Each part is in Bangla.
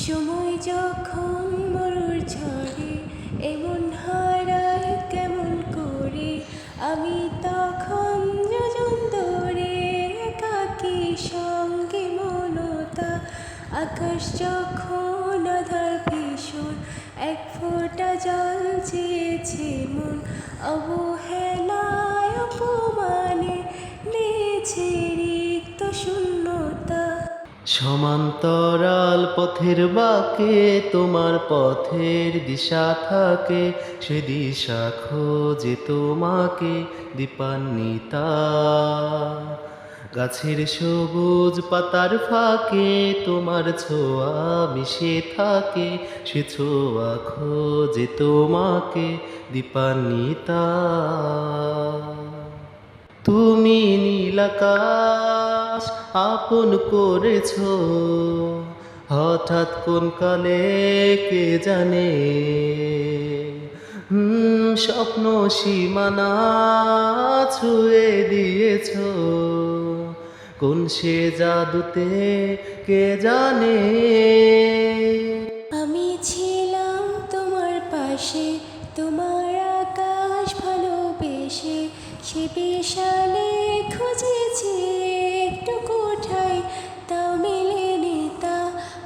সময় যখন মরুর ঝড়ে এমন হারায় কেমন করে, আমি তখন যোজন দূরে একাকী সঙ্গে মনতা। আকাশ যখন আঁধার ভীষণ, এক ফোঁটা জল চেয়েছে মন, অবহেলায় অপমানে নিয়েছে রিক্ত শূন্যতা। সমান্তরাল পথের বাঁকে তোমার পথের দিশা থাকে, সে দিশা খোঁজে তোমাকে দীপান্বিতা। গাছের সবুজ পাতার ফাঁকে তোমার ছোঁয়া মিশে থাকে, সে ছোঁয়া খোঁজে তোমাকে দীপান্বিতা। তুমি নীল আকাশ আপন করেছ, হঠাৎ কোন কালে কে জানে। স্বপ্ন সীমানা ছুঁয়ে দিয়েছ, কোন সে জাদুতে কে জানে। আমি ছিলাম তোমার পাশে, তোমার আকাশ ভালোবেসে, সে বিশালে খুঁজেছি একটু কোঠায়, তাও মেলেনি তা।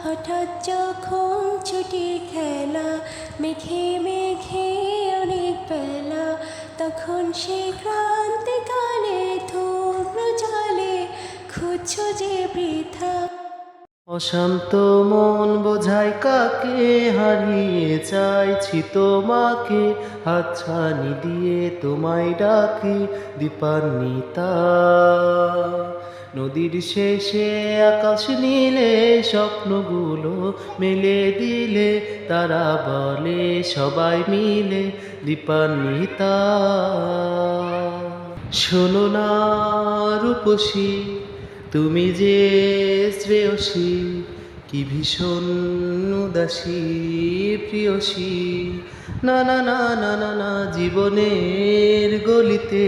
হঠাৎ যখন ছুটির খেলা, মেঘে মেঘে অনেক বেলা, তখন সে ক্রান্তিকালে ধূম্র জলে খুঁজছো যে বৃথা। অশান্ত মন বোঝাই কাকে, হারিয়ে চাইছি তোমাকে, হাতছানি দিয়ে তোমায় ডাকি দীপান্বিতা। নদীর শেষে আকাশ নীলে স্বপ্নগুলো মেলে দিলে, তারা বলে সবাই মিলে দীপান্বিতা। শোনো না রূপসী, তুমি যে শ্রেয়সী, কি ভীষণ উদাসী প্রিয়সী। না না না না না না, জীবনের গলিতে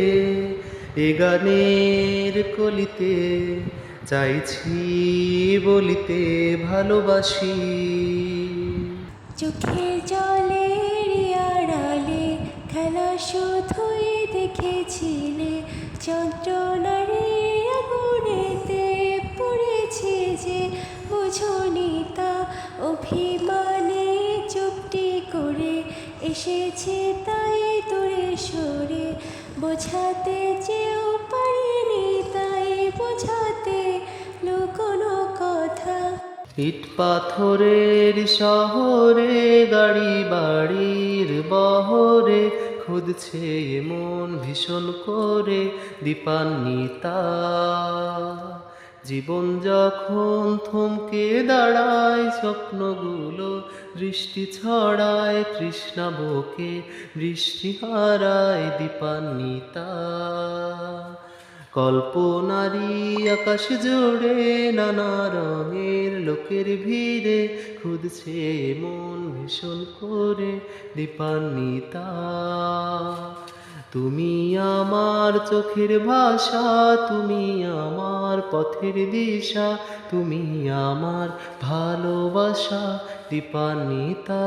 এ গানের কলিতে চাইছি বলিতে ভালোবাসি। চোখের জলের আড়ালে খেলা শুধুই দেখেছিলে, যন্ত্রণারে আগুনেতে পড়েছে যে বুঝনি তা। অভিমানে চুপটি করে এসেছে তাই দূরে সরে, বোঝাতে চেয়েও পারিনি তাই বোঝাতে লুকোনো কথা। ইট পাথরের শহরে গাড়ি বাড়ির বহরে, খুঁজছে এমন ভীষণ করে দীপান্বিতা। জীবন যখন থমকে দাঁড়ায়, স্বপ্নগুলো দৃষ্টি ছড়ায়, তৃষ্ণা বুকে বৃষ্টি হারায় দীপান্বিতা। কল্পনারি আকাশ জুড়ে নানা রঙের লোকের ভিড়ে, খুঁজছে মন ভীষণ করে দীপান্বিতা। তুমি আমার চোখের ভাষা, তুমি আমার পথের দিশা, তুমি আমার ভালোবাসা দীপান্বিতা।